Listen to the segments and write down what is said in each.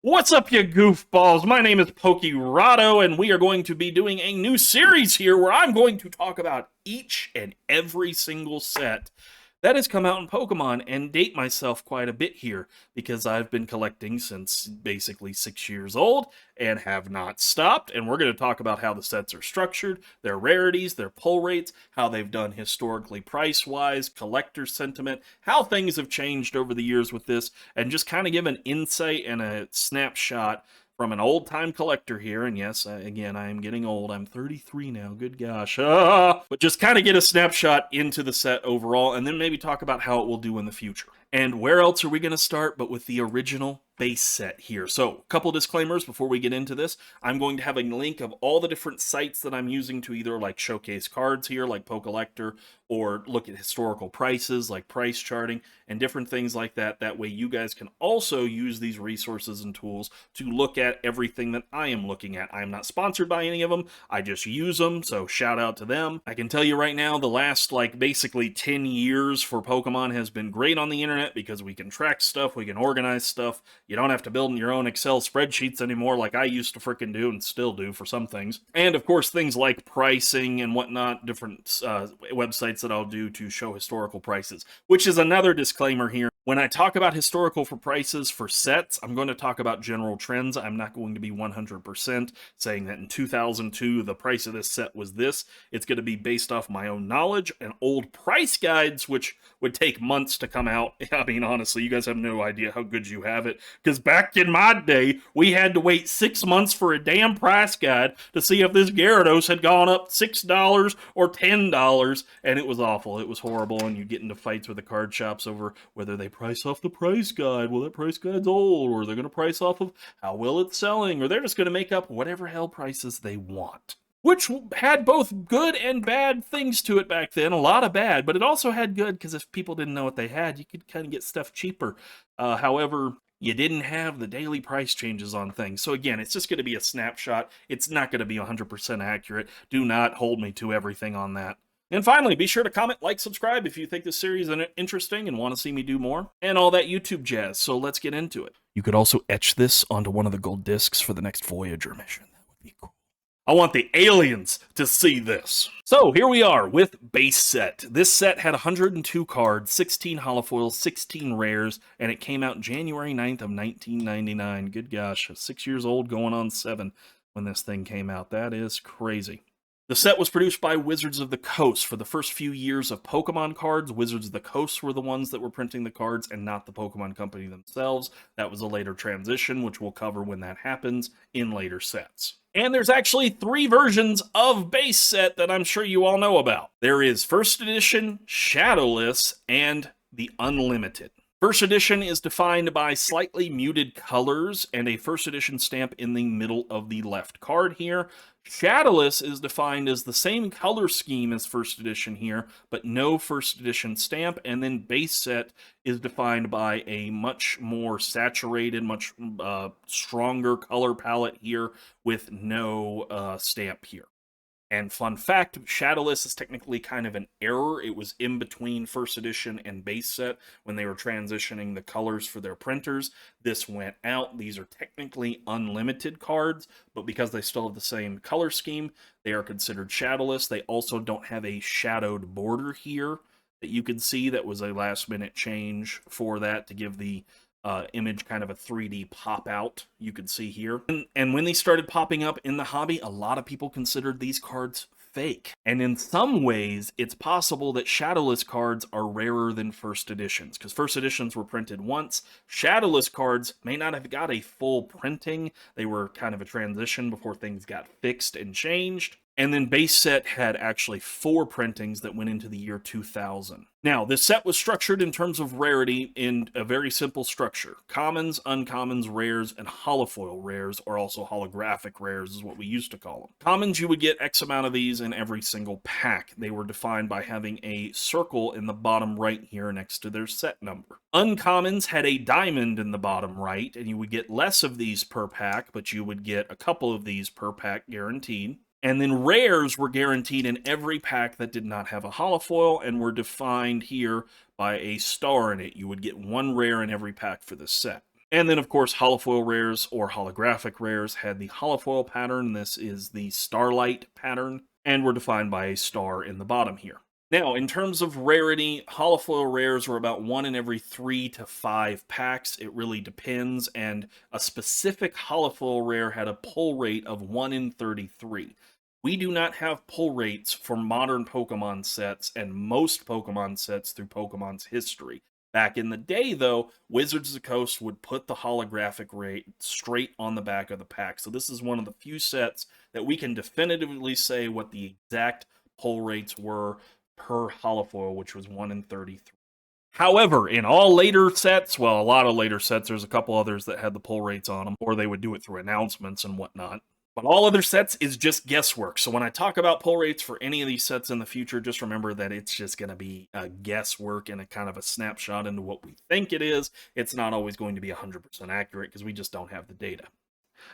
What's up, you goofballs? My name is Pokérado, and we are going to be doing a new series here where I'm going to talk about each and every single set that has come out in Pokemon and date myself quite a bit here because I've been collecting since basically 6 years old and have not stopped. And we're going to talk about how the sets are structured, their rarities, their pull rates, how they've done historically price wise, collector sentiment, how things have changed over the years with this, and just kind of give an insight and a snapshot from an old time collector here. And yes, again, I am getting old. I'm 33 now. Good gosh. But just kind of get a snapshot into the set overall and then maybe talk about how it will do in the future. And where else are we going to start but with the original base set here? So, a couple disclaimers before we get into this. I'm going to have a link of all the different sites that I'm using to either like showcase cards here, like Pokelector, or look at historical prices, like price charting, and different things like that. That way, you guys can also use these resources and tools to look at everything that I am looking at. I am not sponsored by any of them. I just use them, so shout out to them. I can tell you right now, the last like basically 10 years for Pokemon has been great on the internet because we can track stuff, we can organize stuff. You don't have to build your own Excel spreadsheets anymore like I used to frickin' do and still do for some things. And of course, things like pricing and whatnot, different websites that I'll do to show historical prices, which is another disclaimer here. When I talk about historical for prices for sets, I'm going to talk about general trends. I'm not going to be 100% saying that in 2002 the price of this set was this. It's going to be based off my own knowledge and old price guides, which would take months to come out. I mean, honestly, you guys have no idea how good you have it. Because back in my day, we had to wait 6 months for a damn price guide to see if this Gyarados had gone up $6 or $10, and it was awful. It was horrible, and you get into fights with the card shops over whether they price off the price guide. Well, that price guide's old, or they're going to price off of how well it's selling, or they're just going to make up whatever hell prices they want. Which had both good and bad things to it back then. A lot of bad, but it also had good because if people didn't know what they had, you could kind of get stuff cheaper. However, you didn't have the daily price changes on things. So again, it's just going to be a snapshot. It's not going to be 100% accurate. Do not hold me to everything on that. And finally, be sure to comment, like, subscribe if you think this series is interesting and want to see me do more, and all that YouTube jazz. So let's get into it. You could also etch this onto one of the gold discs for the next Voyager mission. That would be cool. I want the aliens to see this. So here we are with base set. This set had 102 cards, 16 holofoils, 16 rares, and it came out January 9th of 1999. Good gosh, 6 years old going on 7 when this thing came out. That is crazy. The set was produced by Wizards of the Coast. For the first few years of Pokemon cards, Wizards of the Coast were the ones that were printing the cards and not the Pokemon Company themselves. That was a later transition, which we'll cover when that happens in later sets. And there's actually 3 versions of base set that I'm sure you all know about. There is First Edition, Shadowless, and the Unlimited. First edition is defined by slightly muted colors and a first edition stamp in the middle of the left card here. Shadowless is defined as the same color scheme as first edition here, but no first edition stamp. And then base set is defined by a much more saturated, much stronger color palette here with no stamp here. And fun fact, Shadowless is technically kind of an error. It was in between first edition and base set when they were transitioning the colors for their printers. This went out. These are technically unlimited cards, but because they still have the same color scheme, they are considered Shadowless. They also don't have a shadowed border here that you can see. That was a last minute change for that to give the image kind of a 3D pop out, you can see here. And when these started popping up in the hobby, a lot of people considered these cards fake. And in some ways, it's possible that Shadowless cards are rarer than first editions, because first editions were printed once. Shadowless cards may not have got a full printing. They were kind of a transition before things got fixed and changed. And then base set had actually 4 printings that went into the year 2000. Now, this set was structured in terms of rarity in a very simple structure. Commons, uncommons, rares, and holofoil rares, or also holographic rares is what we used to call them. Commons, you would get X amount of these in every single pack. They were defined by having a circle in the bottom right here next to their set number. Uncommons had a diamond in the bottom right, and you would get less of these per pack, but you would get a couple of these per pack guaranteed. And then rares were guaranteed in every pack that did not have a holofoil and were defined here by a star in it. You would get 1 rare in every pack for this set. And then, of course, holofoil rares or holographic rares had the holofoil pattern. This is the starlight pattern, and we're defined by a star in the bottom here. Now, in terms of rarity, holofoil rares were about 1 in every 3 to 5 packs. It really depends, and a specific holofoil rare had a pull rate of 1 in 33. We do not have pull rates for modern Pokemon sets and most Pokemon sets through Pokemon's history. Back in the day, though, Wizards of the Coast would put the holographic rate straight on the back of the pack. So this is one of the few sets that we can definitively say what the exact pull rates were per holofoil, which was 1 in 33. However, in all later sets, well, a lot of later sets, there's a couple others that had the pull rates on them, or they would do it through announcements and whatnot. But all other sets is just guesswork. So when I talk about pull rates for any of these sets in the future, just remember that it's just going to be a guesswork and a kind of a snapshot into what we think it is. It's not always going to be 100% accurate because we just don't have the data.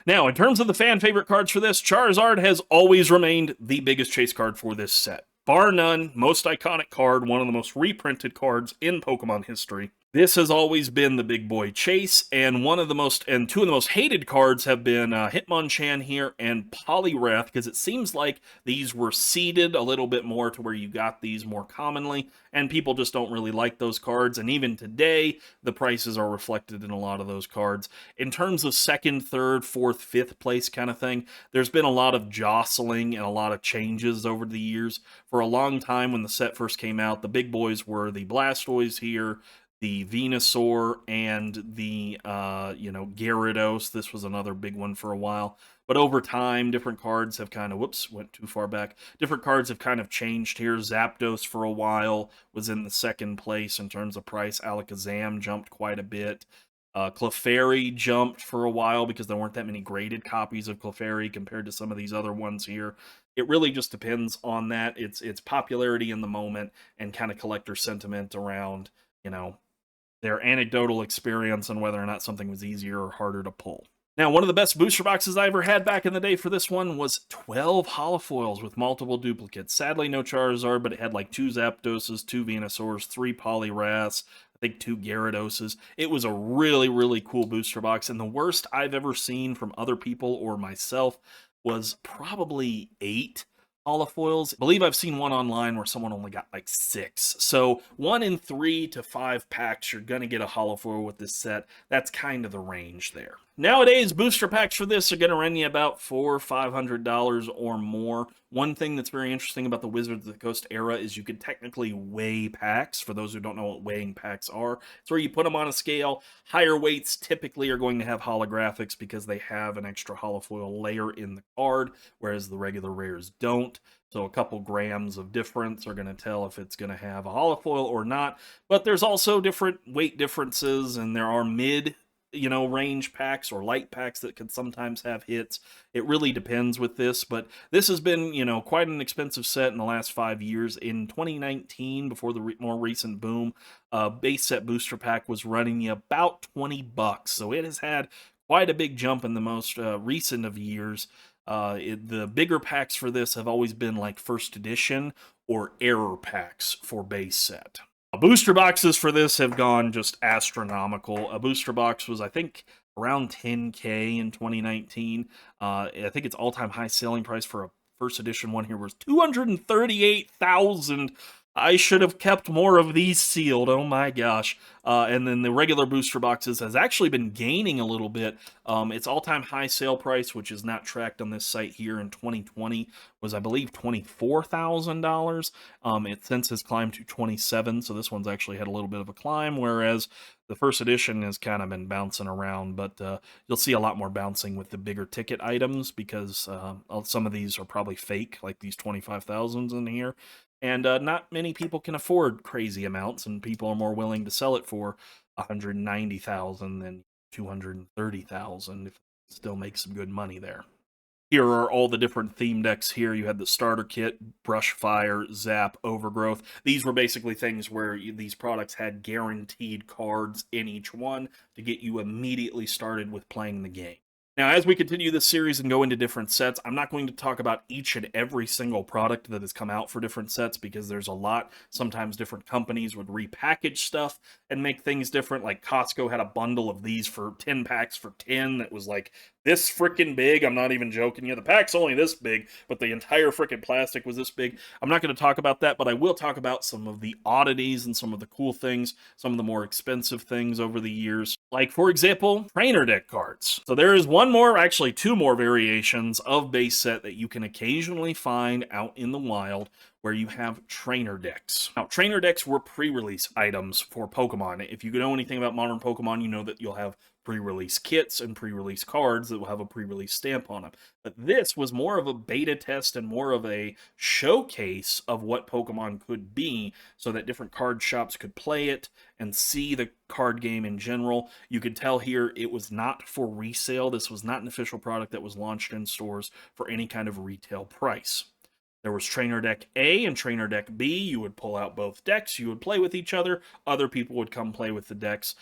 Now, in terms of the fan favorite cards for this, Charizard has always remained the biggest chase card for this set. Bar none, most iconic card, one of the most reprinted cards in Pokemon history. This has always been the big boy chase, and two of the most hated cards have been Hitmonchan here and Poliwrath, because it seems like these were seeded a little bit more to where you got these more commonly, and people just don't really like those cards, and even today, the prices are reflected in a lot of those cards. In terms of second, third, fourth, fifth place kind of thing, there's been a lot of jostling and a lot of changes over the years. For a long time, when the set first came out, the big boys were the Blastoise here, the Venusaur, and the Gyarados. This was another big one for a while. But over time, different cards have kind of, went too far back. Different cards have kind of changed here. Zapdos for a while was in the second place in terms of price. Alakazam jumped quite a bit. Clefairy jumped for a while because there weren't that many graded copies of Clefairy compared to some of these other ones here. It really just depends on that. It's popularity in the moment and kind of collector sentiment around, their anecdotal experience on whether or not something was easier or harder to pull. Now, one of the best booster boxes I ever had back in the day for this one was 12 holofoils with multiple duplicates. Sadly, no Charizard, but it had like 2 Zapdoses, 2 Venusaurs, 3 Poliwraths, I think 2 Gyarados. It was a really, really cool booster box, and the worst I've ever seen from other people or myself was probably 8 holofoils. I believe I've seen one online where someone only got like 6. So 1 in 3 to 5 packs, you're going to get a holofoil with this set. That's kind of the range there. Nowadays, booster packs for this are going to run you about $400 or $500 or more. One thing that's very interesting about the Wizards of the Coast era is you can technically weigh packs. For those who don't know what weighing packs are, it's where you put them on a scale. Higher weights typically are going to have holographics because they have an extra holofoil layer in the card, whereas the regular rares don't. So a couple grams of difference are going to tell if it's going to have a holofoil or not. But there's also different weight differences, and there are range packs or light packs that can sometimes have hits. It really depends with this, but this has been, quite an expensive set in the last 5 years. In 2019, before the more recent boom, base set booster pack was running you about $20, so it has had quite a big jump in the most recent of years. The bigger packs for this have always been like first edition or error packs for base set. Booster boxes for this have gone just astronomical. A booster box was, I think, around $10K in 2019. I think its all-time high selling price for a first edition one here was $238,000. I should have kept more of these sealed. Oh my gosh. And then the regular booster boxes has actually been gaining a little bit. Its all-time high sale price, which is not tracked on this site here in 2020, was, I believe, $24,000. It since has climbed to 27, so this one's actually had a little bit of a climb, whereas the first edition has kind of been bouncing around, but you'll see a lot more bouncing with the bigger ticket items because some of these are probably fake, like these 25,000s in here. And not many people can afford crazy amounts, and people are more willing to sell it for $190,000 than $230,000 if it still makes some good money there. Here are all the different theme decks here. You had the starter kit, Brush Fire, Zap, Overgrowth. These were basically things where these products had guaranteed cards in each one to get you immediately started with playing the game. Now, as we continue this series and go into different sets, I'm not going to talk about each and every single product that has come out for different sets because there's a lot. Sometimes different companies would repackage stuff and make things different. Like Costco had a bundle of these for 10 packs for 10 that was like this freaking big. I'm not even joking you. The pack's only this big, but the entire freaking plastic was this big. I'm not going to talk about that, but I will talk about some of the oddities and some of the cool things, some of the more expensive things over the years. Like, for example, trainer deck cards. So there is one more, actually two more variations of base set that you can occasionally find out in the wild where you have trainer decks. Now, trainer decks were pre-release items for Pokemon. If you know anything about modern Pokemon, you know that you'll have pre-release kits and pre-release cards that will have a pre-release stamp on them. But this was more of a beta test and more of a showcase of what Pokemon could be so that different card shops could play it and see the card game in general. You could tell here it was not for resale. This was not an official product that was launched in stores for any kind of retail price. There was Trainer Deck A and Trainer Deck B. You would pull out both decks. You would play with each other. Other people would come play with the decks.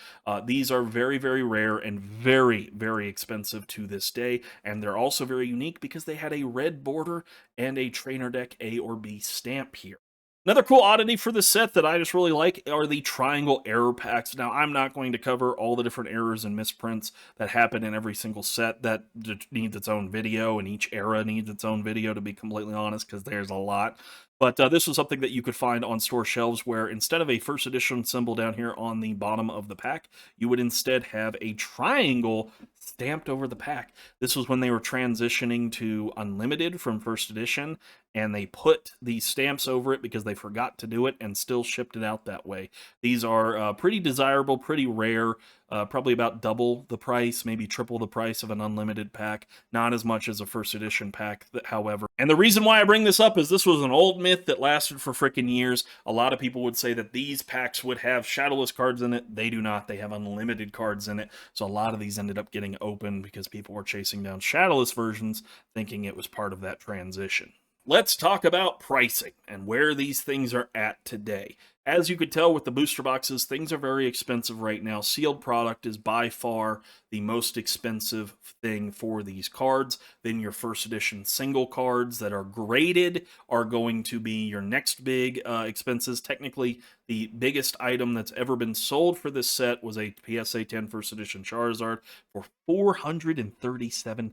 These are very, very rare and very, very expensive to this day. And they're also very unique because they had a red border and a Trainer Deck A or B stamp here. Another cool oddity for this set that I just really like are the triangle error packs. Now, I'm not going to cover all the different errors and misprints that happen in every single set. That needs its own video, and each era needs its own video, to be completely honest, because there's a lot. But this was something that you could find on store shelves where instead of a first edition symbol down here on the bottom of the pack, you would instead have a triangle stamped over the pack. This was when they were transitioning to unlimited from first edition, and they put these stamps over it because they forgot to do it and still shipped it out that way. These are pretty desirable, pretty rare, probably about double the price, maybe triple the price of an unlimited pack. Not as much as a first edition pack, however. And the reason why I bring this up is this was an old myth that lasted for freaking years. A lot of people would say that these packs would have shadowless cards in it. They do not. They have unlimited cards in it. So a lot of these ended up getting open because people were chasing down shadowless versions, thinking it was part of that transition. Let's talk about pricing and where these things are at today. As you could tell with the booster boxes, things are very expensive right now. Sealed product is by far the most expensive thing for these cards. Then your first edition single cards that are graded are going to be your next big expenses. Technically, the biggest item that's ever been sold for this set was a PSA 10 first edition Charizard for $437,000,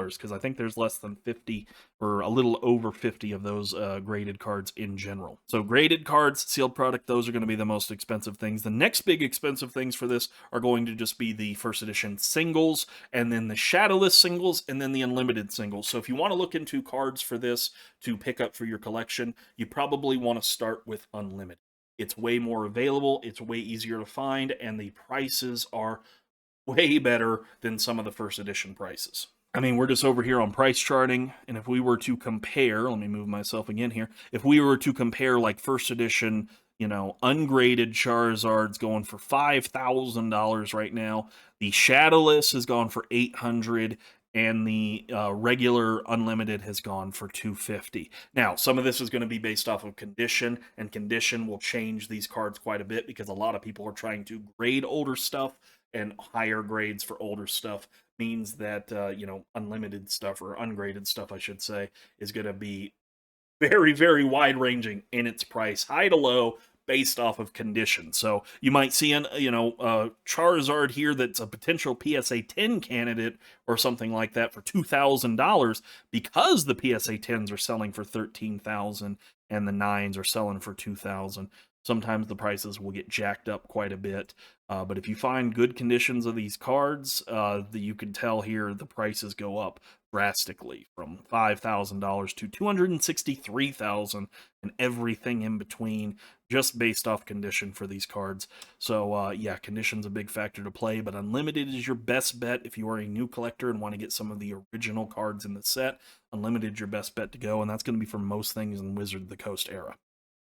because I think there's less than 50 or a little over 50 of those graded cards in general. So graded cards, sealed product, those are going to be the most expensive things. The next big expensive things for this are going to just be the first edition singles, and then the shadowless singles, and then the unlimited singles. So if you want to look into cards for this to pick up for your collection, you probably want to start with unlimited. It's way more available, it's way easier to find, and the prices are way better than some of the first edition prices. I mean, we're just over here on price charting, and if we were to compare, let me move myself again here. If we were to compare like first edition, ungraded Charizard's going for $5,000 right now. The Shadowless has gone for $800, and the regular unlimited has gone for $250. Now, some of this is going to be based off of condition, and condition will change these cards quite a bit because a lot of people are trying to grade older stuff, and higher grades for older stuff means that unlimited stuff, or ungraded stuff I should say, is going to be very, very wide ranging in its price, high to low, based off of condition. So you might see a Charizard here that's a potential PSA 10 candidate or something like that for $2,000 because the PSA 10s are selling for $13,000 and the 9s are selling for $2,000. Sometimes the prices will get jacked up quite a bit. But if you find good conditions of these cards, you can tell here the prices go up drastically from $5,000 to $263,000 and everything in between, just based off condition for these cards. So yeah, condition's a big factor to play, but unlimited is your best bet if you are a new collector and want to get some of the original cards in the set. Unlimited is your best bet to go, and that's going to be for most things in Wizard of the Coast era.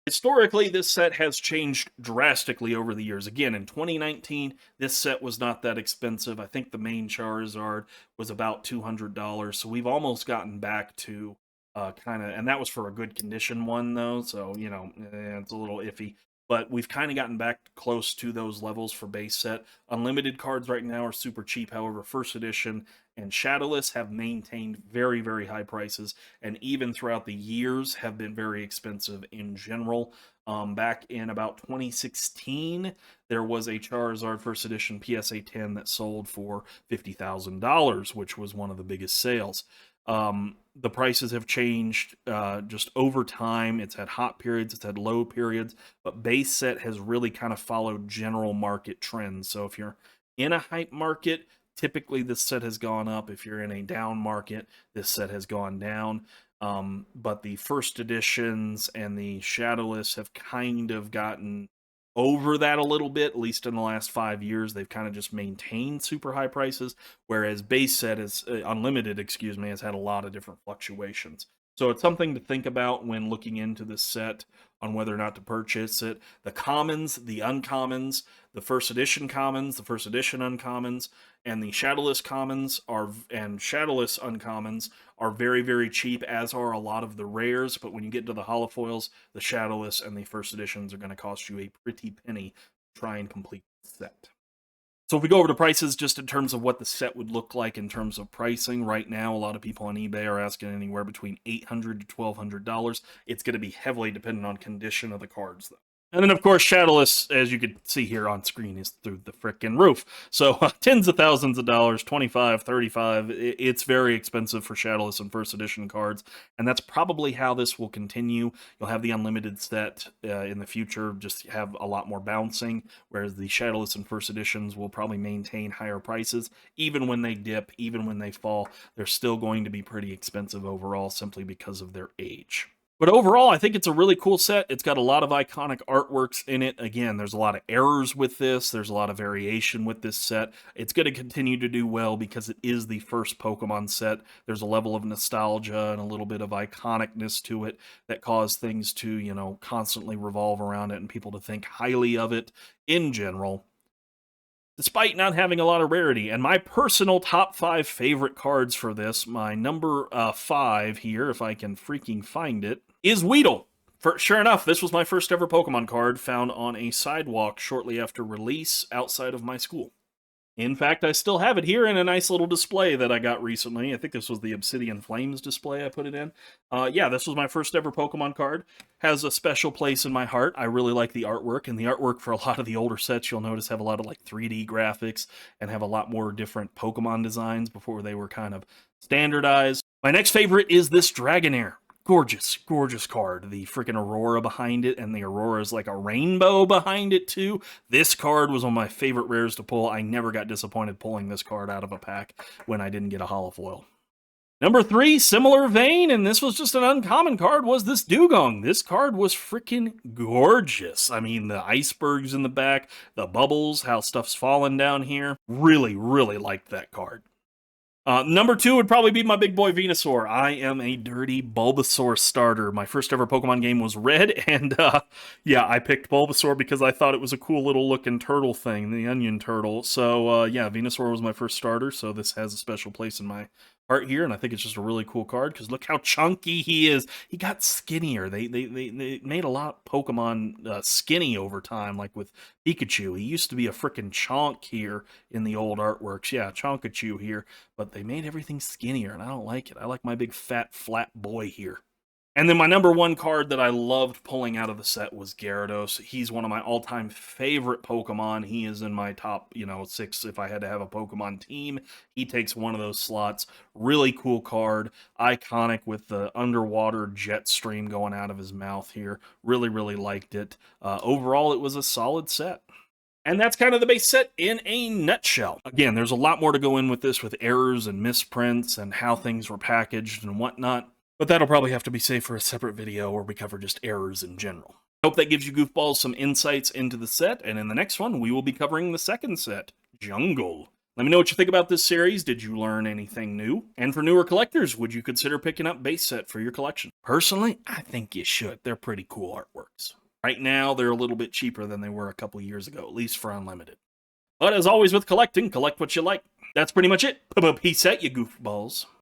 Historically, this set has changed drastically over the years. Again, in 2019, this set was not that expensive. I think the main Charizard was about $200, so we've almost gotten back to and that was for a good condition one, though, so, it's a little iffy. but we've kind of gotten back close to those levels for base set. Unlimited cards right now are super cheap. However, first edition and Shadowless have maintained very, very high prices, and even throughout the years have been very expensive in general. Back in about 2016, there was a Charizard First Edition PSA 10 that sold for $50,000, which was one of the biggest sales. The prices have changed just over time. It's had hot periods, it's had low periods, but base set has really kind of followed general market trends. So if you're in a hype market, typically this set has gone up. If you're in a down market, this set has gone down. But the first editions and the Shadowless have kind of gotten over that a little bit, at least in the last 5 years. They've kind of just maintained super high prices, whereas base set is unlimited, excuse me, has had a lot of different fluctuations. So it's something to think about when looking into this set on whether or not to purchase it. The commons, the uncommons, the first edition commons, the first edition uncommons, and the Shadowless commons and Shadowless uncommons are very, very cheap, as are a lot of the rares. But when you get to the holofoils, the Shadowless and the first editions are going to cost you a pretty penny to try and complete the set. So if we go over to prices, just in terms of what the set would look like in terms of pricing, right now a lot of people on eBay are asking anywhere between $800 to $1,200. It's going to be heavily dependent on condition of the cards, though. And then, of course, Shadowless, as you can see here on screen, is through the frickin' roof. So tens of thousands of dollars, 25, 35. It's very expensive for Shadowless and first edition cards. And that's probably how this will continue. You'll have the unlimited set in the future, just have a lot more bouncing, whereas the Shadowless and first editions will probably maintain higher prices. Even when they dip, even when they fall, they're still going to be pretty expensive overall simply because of their age. But overall, I think it's a really cool set. It's got a lot of iconic artworks in it. Again, there's a lot of errors with this. There's a lot of variation with this set. It's going to continue to do well because it is the first Pokemon set. There's a level of nostalgia and a little bit of iconicness to it that cause things to, constantly revolve around it and people to think highly of it in general, despite not having a lot of rarity. And my personal top 5 favorite cards for this, my number 5 here, if I can freaking find it, is Weedle. Sure enough, this was my first ever Pokemon card found on a sidewalk shortly after release outside of my school. In fact, I still have it here in a nice little display that I got recently. I think this was the Obsidian Flames display I put it in. Yeah, this was my first ever Pokemon card. Has a special place in my heart. I really like the artwork, and the artwork for a lot of the older sets, you'll notice, have a lot of like 3D graphics and have a lot more different Pokemon designs before they were kind of standardized. My next favorite is this Dragonair. Gorgeous, gorgeous card. The freaking Aurora behind it, and the Aurora is like a rainbow behind it too. This card was one of my favorite rares to pull. I never got disappointed pulling this card out of a pack when I didn't get a holofoil. Number 3, similar vein, and this was just an uncommon card, was this Dugong. This card was freaking gorgeous. I mean, the icebergs in the back, the bubbles, how stuff's falling down here. Really, really liked that card. Number 2 would probably be my big boy Venusaur. I am a dirty Bulbasaur starter. My first ever Pokemon game was Red, and yeah, I picked Bulbasaur because I thought it was a cool little looking turtle thing, the onion turtle. So yeah, Venusaur was my first starter, so this has a special place in my heart here, and I think it's just a really cool card because look how chunky he is. He got skinnier. They made a lot of Pokemon skinny over time, like with Pikachu. He used to be a freaking chonk here in the old artworks. Yeah, Chonkachu here, but they made everything skinnier, and I don't like it. I like my big fat flat boy here. And then my number 1 card that I loved pulling out of the set was Gyarados. He's one of my all-time favorite Pokemon. He is in my top, 6 if I had to have a Pokemon team. He takes one of those slots. Really cool card. Iconic with the underwater jet stream going out of his mouth here. Really, really liked it. Overall, it was a solid set. And that's kind of the base set in a nutshell. Again, there's a lot more to go in with this, with errors and misprints and how things were packaged and whatnot. But that'll probably have to be saved for a separate video where we cover just errors in general. Hope that gives you goofballs some insights into the set, and in the next one, we will be covering the second set, Jungle. Let me know what you think about this series. Did you learn anything new? And for newer collectors, would you consider picking up base set for your collection? Personally, I think you should. They're pretty cool artworks. Right now, they're a little bit cheaper than they were a couple years ago, at least for Unlimited. But as always with collecting, collect what you like. That's pretty much it. Peace out, you goofballs.